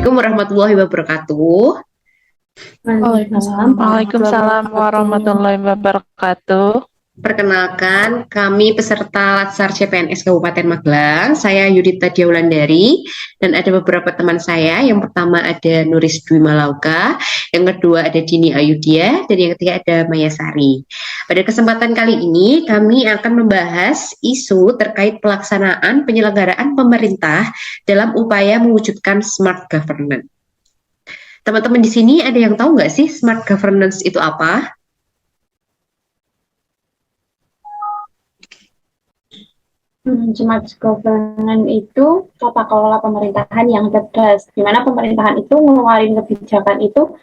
Assalamualaikum warahmatullahi wabarakatuh. Waalaikumsalam warahmatullahi Waalaikumsalam wabarakatuh. warahmatullahi wabarakatuh. Perkenalkan, kami peserta Latsar CPNS Kabupaten Magelang. Saya Yudita Diaulandari dan ada beberapa teman saya. Yang pertama ada Nuris Dwi Malauka, yang kedua ada Dini Ayudya, dan yang ketiga ada Maya Sari. Pada kesempatan kali ini kami akan membahas isu terkait pelaksanaan penyelenggaraan pemerintah dalam upaya mewujudkan smart governance. Teman-teman di sini ada yang tahu nggak sih smart governance itu apa? Smart governance itu tata kelola pemerintahan yang cerdas, di mana pemerintahan itu ngeluarin kebijakan itu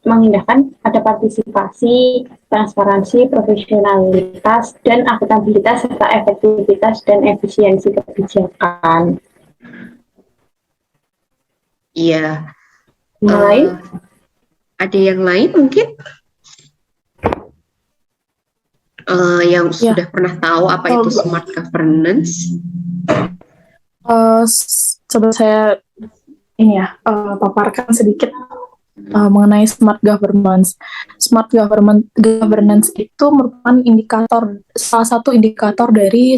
mengindahkan ada partisipasi, transparansi, profesionalitas, dan akuntabilitas serta efektivitas dan efisiensi kebijakan. Iya. Yang lain? Ada yang lain mungkin? Yang sudah pernah tahu apa itu smart governance? Coba saya paparkan sedikit mengenai smart governance. Smart governance itu merupakan salah satu indikator dari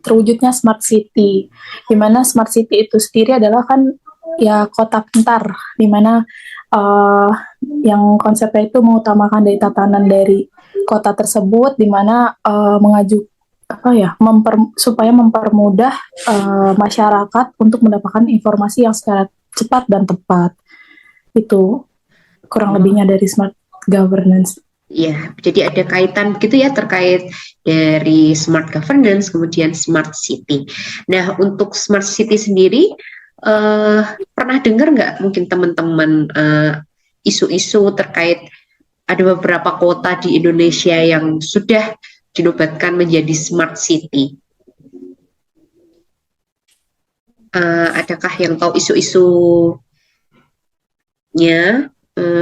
terwujudnya smart city. Di mana smart city itu sendiri adalah kan ya kota pintar, di mana yang konsepnya itu mengutamakan dari tatanan dari kota tersebut, di mana supaya mempermudah masyarakat untuk mendapatkan informasi yang secara cepat dan tepat. Itu kurang lebihnya dari smart governance. Ya, jadi ada kaitan begitu ya terkait dari smart governance kemudian smart city. Nah, untuk smart city sendiri pernah dengar nggak mungkin teman-teman isu-isu terkait ada beberapa kota di Indonesia yang sudah dinobatkan menjadi smart city. Adakah yang tahu isu-isunya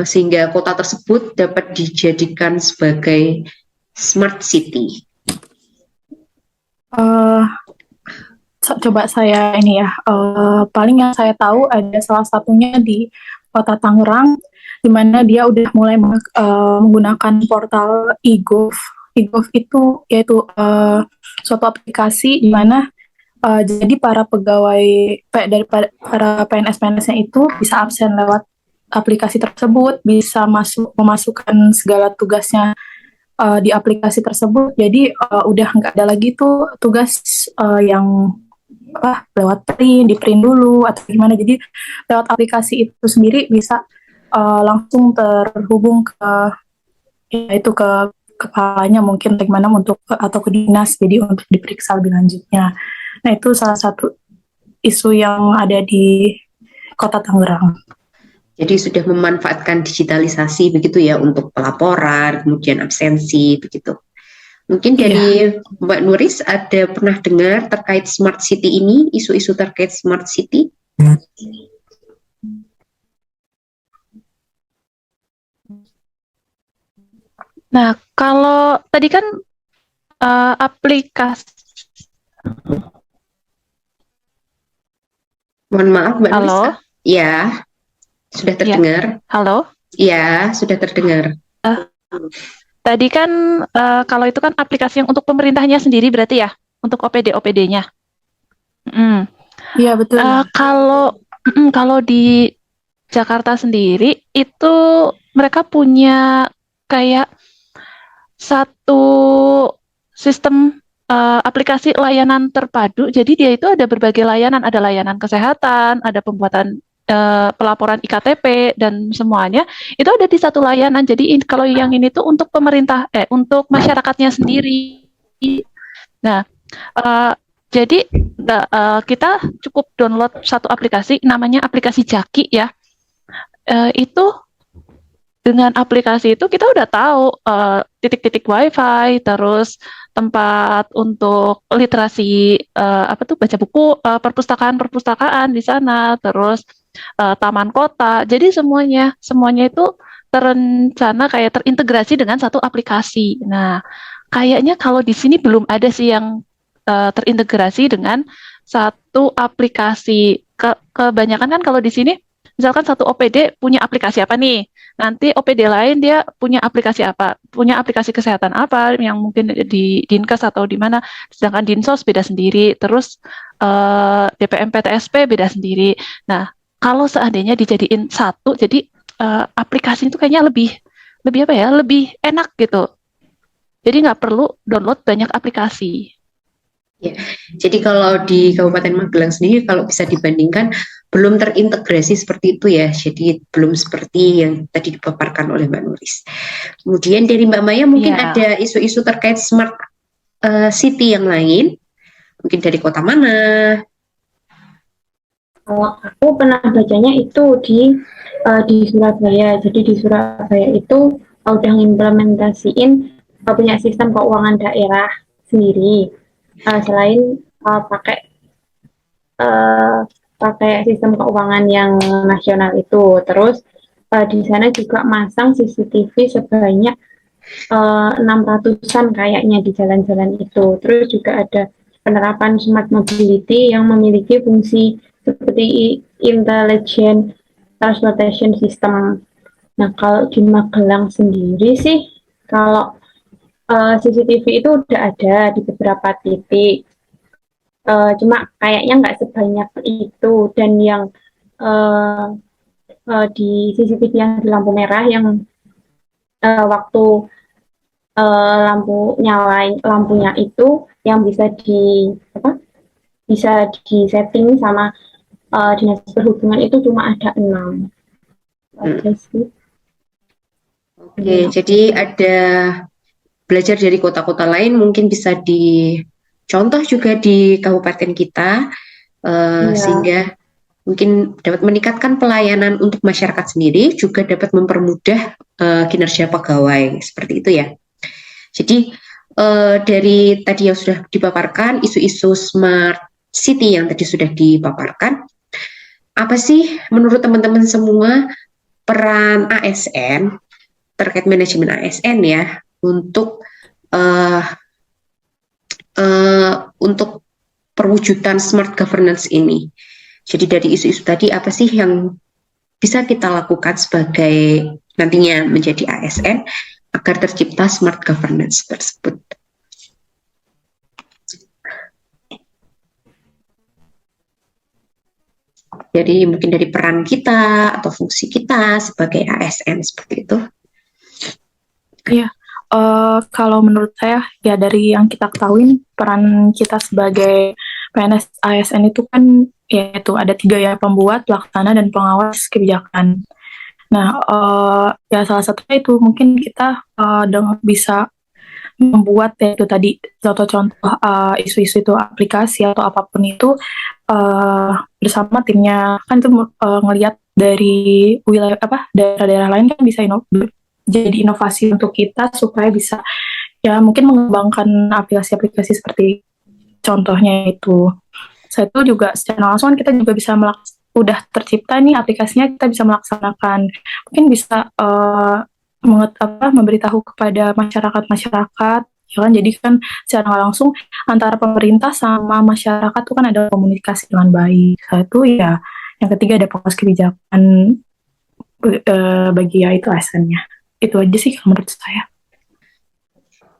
sehingga kota tersebut dapat dijadikan sebagai smart city? Coba saya paling yang saya tahu ada salah satunya di Kota Tangerang, di mana dia udah mulai menggunakan portal e-gov. E-gov itu yaitu suatu aplikasi di mana jadi para pegawai dari para PNS-PNS-nya itu bisa absen lewat aplikasi tersebut, bisa memasukkan segala tugasnya di aplikasi tersebut. Jadi udah nggak ada lagi tuh tugas yang lewat di print dulu atau gimana. Jadi lewat aplikasi itu sendiri bisa langsung terhubung ke kepalanya mungkin bagaimana atau ke dinas, jadi untuk diperiksa lebih lanjutnya. Nah, itu salah satu isu yang ada di Kota Tangerang. Jadi sudah memanfaatkan digitalisasi begitu ya untuk pelaporan, kemudian absensi begitu. Mungkin dari Mbak Nuris ada pernah dengar terkait smart city ini, isu-isu terkait smart city? Nah, kalau tadi kan aplikasi. Mohon maaf, Mbak Nuris. Halo? Ya, sudah terdengar. Ya. Halo? Ya, sudah terdengar. Tadi kan kalau itu kan aplikasi yang untuk pemerintahnya sendiri berarti ya, untuk OPD-OPD-nya. Iya, betul. Kalau di Jakarta sendiri itu mereka punya kayak satu sistem aplikasi layanan terpadu. Jadi dia itu ada berbagai layanan, ada layanan kesehatan, ada pembuatan pelaporan IKTP dan semuanya itu ada di satu layanan. Jadi kalau yang ini tuh untuk pemerintah, untuk masyarakatnya sendiri. Nah, jadi kita cukup download satu aplikasi, namanya aplikasi Jaki ya. Itu dengan aplikasi itu kita udah tahu titik-titik WiFi, terus tempat untuk literasi baca buku, perpustakaan di sana, terus taman kota. Jadi semuanya itu terencana kayak terintegrasi dengan satu aplikasi. Nah, kayaknya kalau di sini belum ada sih yang terintegrasi dengan satu aplikasi kebanyakan kan kalau di sini, misalkan satu OPD punya aplikasi apa nih, nanti OPD lain dia punya aplikasi apa, punya aplikasi kesehatan apa yang mungkin di Dinkes atau di mana, sedangkan Dinsos beda sendiri, terus DPM PTSP beda sendiri. Nah, kalau seandainya dijadiin satu, jadi aplikasi itu kayaknya lebih apa ya, lebih enak gitu. Jadi nggak perlu download banyak aplikasi. Ya, jadi kalau di Kabupaten Magelang sendiri kalau bisa dibandingkan belum terintegrasi seperti itu ya. Jadi belum seperti yang tadi dipaparkan oleh Mbak Nuris. Kemudian dari Mbak Maya mungkin Ya. ada isu-isu terkait smart city yang lain. Mungkin dari kota mana? Kalau aku pernah bacanya itu di Surabaya. Jadi di Surabaya itu udah ngimplementasiin punya sistem keuangan daerah sendiri. Selain pakai sistem keuangan yang nasional itu, terus di sana juga masang CCTV sebanyak 600-an kayaknya di jalan-jalan itu. Terus juga ada penerapan smart mobility yang memiliki fungsi seperti intelligent transportation system. Nah, kalau di Magelang sendiri sih, kalau CCTV itu udah ada di beberapa titik. Cuma kayaknya nggak sebanyak itu. Dan yang di CCTV yang di lampu merah yang waktu lampunya itu yang bisa di setting sama dinas perhubungan itu cuma ada 6 aja sih. Oke, jadi ada belajar dari kota-kota lain mungkin bisa dicontoh juga di kabupaten kita sehingga mungkin dapat meningkatkan pelayanan untuk masyarakat sendiri, juga dapat mempermudah kinerja pegawai seperti itu ya. Jadi dari tadi yang sudah dipaparkan, isu-isu smart city yang tadi sudah dipaparkan, apa sih menurut teman-teman semua peran ASN terkait manajemen ASN ya untuk perwujudan smart governance ini? Jadi dari isu-isu tadi apa sih yang bisa kita lakukan sebagai nantinya menjadi ASN agar tercipta smart governance tersebut? Jadi mungkin dari peran kita atau fungsi kita sebagai ASN seperti itu. Iya, kalau menurut saya ya dari yang kita ketahui peran kita sebagai PNS ASN itu kan yaitu ada 3 ya, pembuat, pelaksana, dan pengawas kebijakan. Nah, ya salah satunya itu mungkin kita bisa membuat yaitu tadi contoh-contoh isu-isu itu aplikasi atau apapun itu bersama timnya, kan itu ngelihat dari wilayah daerah-daerah lain kan bisa jadi inovasi untuk kita supaya bisa ya mungkin mengembangkan aplikasi-aplikasi seperti contohnya itu. Saya itu juga secara langsung kita juga bisa udah tercipta nih aplikasinya, kita bisa melaksanakan, mungkin bisa memberitahu kepada masyarakat ya kan, jadi kan secara nggak langsung antara pemerintah sama masyarakat itu kan ada komunikasi dengan baik. Itu ya yang ketiga ada pengawas kebijakan bagi ya itu ASN-nya. Itu aja sih kalau menurut saya.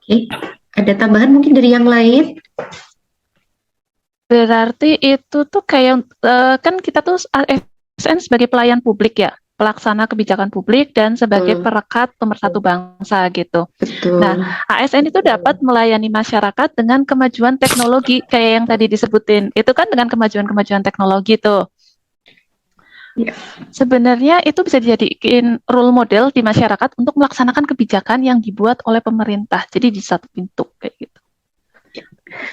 Oke, ada tambahan mungkin dari yang lain? Berarti itu tuh kayak kan kita tuh ASN sebagai pelayan publik ya, pelaksana kebijakan publik dan sebagai perekat pemersatu bangsa gitu. Betul. Nah, ASN itu dapat melayani masyarakat dengan kemajuan teknologi kayak yang tadi disebutin. Itu kan dengan kemajuan-kemajuan teknologi tuh. Ya. Sebenarnya itu bisa dijadikan role model di masyarakat untuk melaksanakan kebijakan yang dibuat oleh pemerintah. Jadi di satu pintu kayak gitu.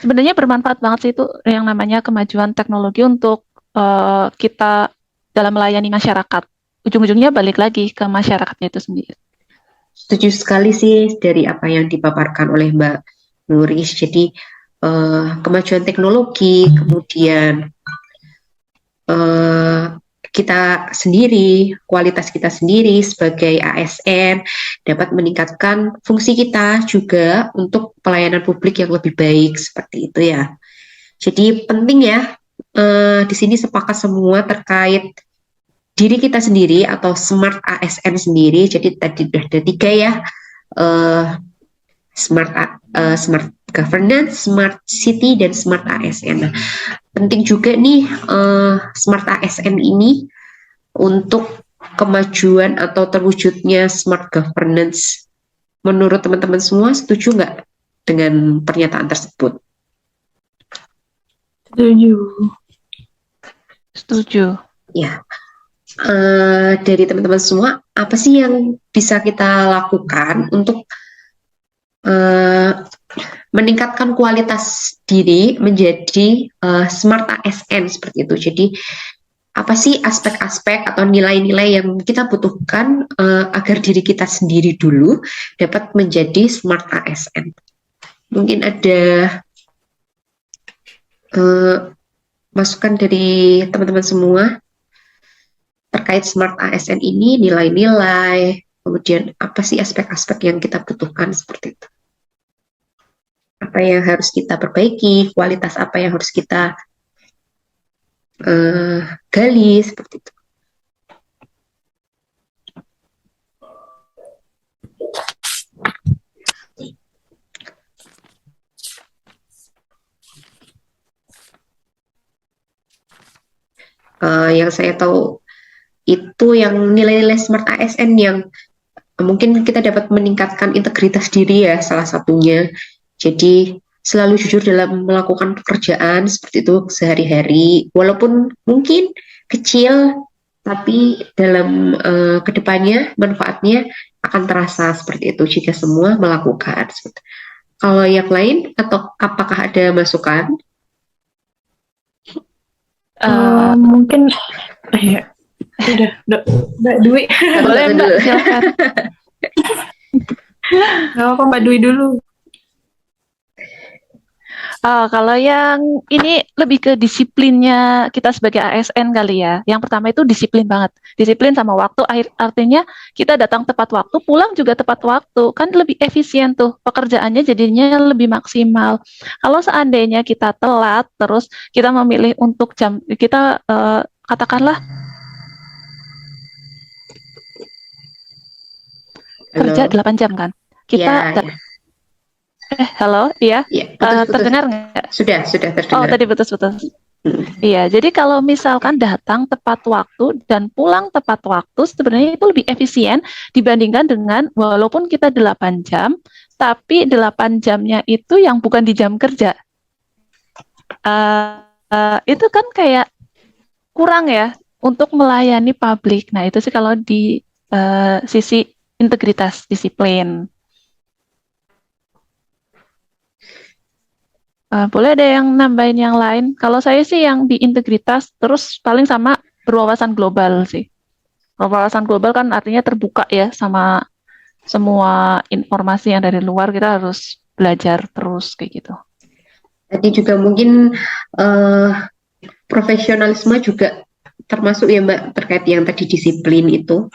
Sebenarnya bermanfaat banget sih itu yang namanya kemajuan teknologi untuk kita dalam melayani masyarakat. Ujung-ujungnya balik lagi ke masyarakatnya itu sendiri. Setuju sekali sih dari apa yang dipaparkan oleh Mbak Nuris. Jadi kemajuan teknologi, kemudian kita sendiri, kualitas kita sendiri sebagai ASN dapat meningkatkan fungsi kita juga untuk pelayanan publik yang lebih baik seperti itu ya. Jadi penting ya di sini sepakat semua terkait diri kita sendiri atau smart ASN sendiri. Jadi tadi sudah ada 3 ya, eh, smart governance, smart city, dan smart ASN. Nah, penting juga nih smart ASN ini untuk kemajuan atau terwujudnya smart governance. Menurut teman-teman semua, setuju nggak dengan pernyataan tersebut? Setuju. Ya, dari teman-teman semua, apa sih yang bisa kita lakukan untuk meningkatkan kualitas diri menjadi smart ASN seperti itu? Jadi, apa sih aspek-aspek atau nilai-nilai yang kita butuhkan agar diri kita sendiri dulu dapat menjadi smart ASN? Mungkin ada masukan dari teman-teman semua terkait smart ASN ini, nilai-nilai, kemudian apa sih aspek-aspek yang kita butuhkan seperti itu? Apa yang harus kita perbaiki, kualitas apa yang harus kita gali seperti itu. Yang saya tahu itu yang nilai-nilai smart ASN yang mungkin kita dapat meningkatkan integritas diri ya, salah satunya. Jadi selalu jujur dalam melakukan pekerjaan seperti itu sehari-hari, walaupun mungkin kecil, tapi dalam kedepannya manfaatnya akan terasa seperti itu jika semua melakukan. Kalau yang lain, atau apakah ada masukan? Mungkin ya, udah Mbak Dwi. Boleh Mbak, silakan. Gak apa Mbak Dwi dulu. Kalau yang ini lebih ke disiplinnya kita sebagai ASN kali ya. Yang pertama itu disiplin banget. Disiplin sama waktu, artinya kita datang tepat waktu, pulang juga tepat waktu. Kan lebih efisien tuh, pekerjaannya jadinya lebih maksimal. Kalau seandainya kita telat, terus kita memilih untuk jam, kita katakanlah kerja 8 jam kan. Kita halo, iya. Terdengar nggak? Sudah terdengar. Oh, tadi putus-putus. Iya, jadi kalau misalkan datang tepat waktu dan pulang tepat waktu, sebenarnya itu lebih efisien dibandingkan dengan walaupun kita 8 jam, tapi 8 jamnya itu yang bukan di jam kerja. Itu kan kayak kurang ya untuk melayani publik. Nah, itu sih kalau di sisi integritas disiplin. Boleh ada yang nambahin yang lain? Kalau saya sih yang di integritas, terus paling sama berwawasan global sih. Berwawasan global kan artinya terbuka ya sama semua informasi yang dari luar, kita harus belajar terus kayak gitu. Tadi juga mungkin profesionalisme juga termasuk ya Mbak, terkait yang tadi disiplin itu.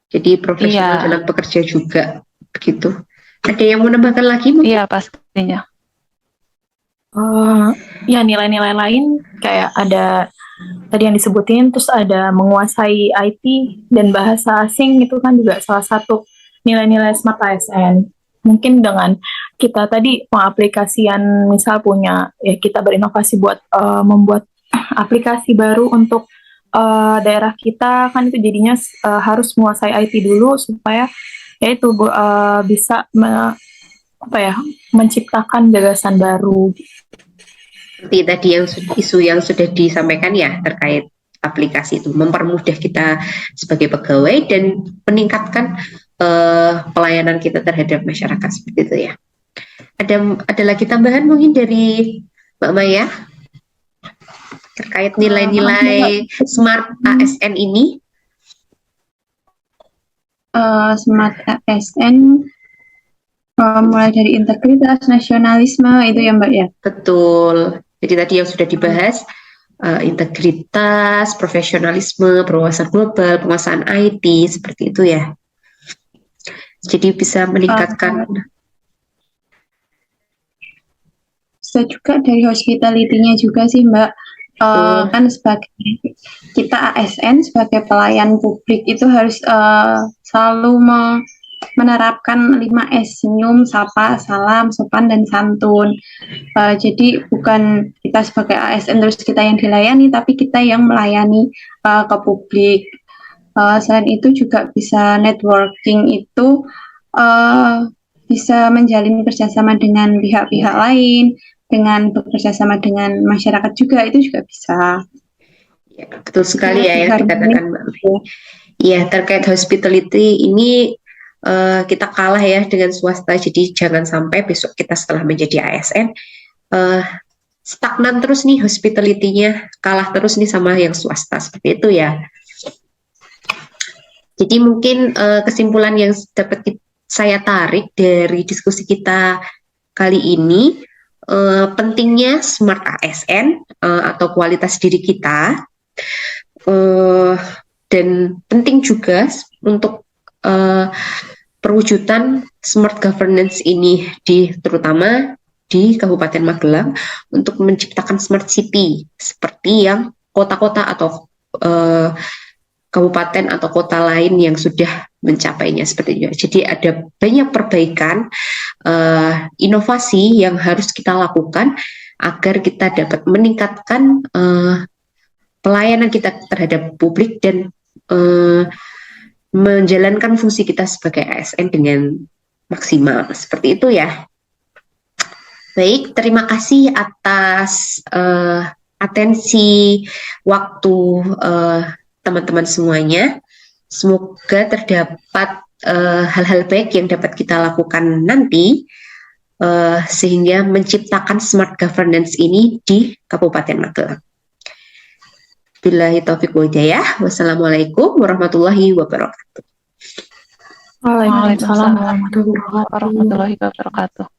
Jadi profesional dalam bekerja juga begitu. Ada yang mau nambahkan lagi mungkin? Iya, pastinya. Ya nilai-nilai lain kayak ada tadi yang disebutin, terus ada menguasai IT dan bahasa asing, itu kan juga salah satu nilai-nilai smart ASN. Mungkin dengan kita tadi pengaplikasian, misal punya ya kita berinovasi buat membuat aplikasi baru untuk daerah kita, kan itu jadinya harus menguasai IT dulu supaya ya itu bisa menciptakan gagasan baru. Seperti tadi yang isu yang sudah disampaikan ya terkait aplikasi itu, mempermudah kita sebagai pegawai dan meningkatkan pelayanan kita terhadap masyarakat seperti itu ya. Ada lagi tambahan mungkin dari Mbak Maya terkait nilai-nilai smart ASN ini? Smart ASN mulai dari integritas, nasionalisme itu ya Mbak ya? Betul. Jadi tadi yang sudah dibahas, integritas, profesionalisme, berwawasan global, penguasaan IT, seperti itu ya. Jadi bisa meningkatkan. Bisa juga dari hospitality-nya juga sih Mbak. kan sebagai kita ASN sebagai pelayan publik itu harus selalu menerapkan 5S: senyum, sapa, salam, sopan, dan santun. Jadi bukan kita sebagai ASN terus kita yang dilayani, tapi kita yang melayani ke publik. Selain itu juga bisa networking itu bisa menjalin kerjasama dengan pihak-pihak lain, dengan bekerjasama dengan masyarakat juga, itu juga bisa. Ya, betul sekali ya yang dikatakan Mbak Mei. Ya, terkait hospitality ini kita kalah ya dengan swasta, jadi jangan sampai besok kita setelah menjadi ASN stagnan terus nih hospitality-nya, kalah terus nih sama yang swasta, seperti itu ya. Jadi mungkin kesimpulan yang dapat saya tarik dari diskusi kita kali ini, pentingnya smart ASN atau kualitas diri kita, dan penting juga untuk perwujudan smart governance ini terutama di Kabupaten Magelang untuk menciptakan smart city seperti yang kota-kota atau kabupaten atau kota lain yang sudah mencapainya seperti itu. Jadi ada banyak perbaikan, inovasi yang harus kita lakukan agar kita dapat meningkatkan pelayanan kita terhadap publik dan menjalankan fungsi kita sebagai ASN dengan maksimal, seperti itu ya. Baik, terima kasih atas atensi waktu teman-teman semuanya. Semoga terdapat hal-hal baik yang dapat kita lakukan nanti sehingga menciptakan smart governance ini di Kabupaten Magelang. Billahi taufiq wal hidayah. Wassalamualaikum warahmatullahi wabarakatuh. Waalaikumsalam warahmatullahi wabarakatuh. warahmatullahi wabarakatuh.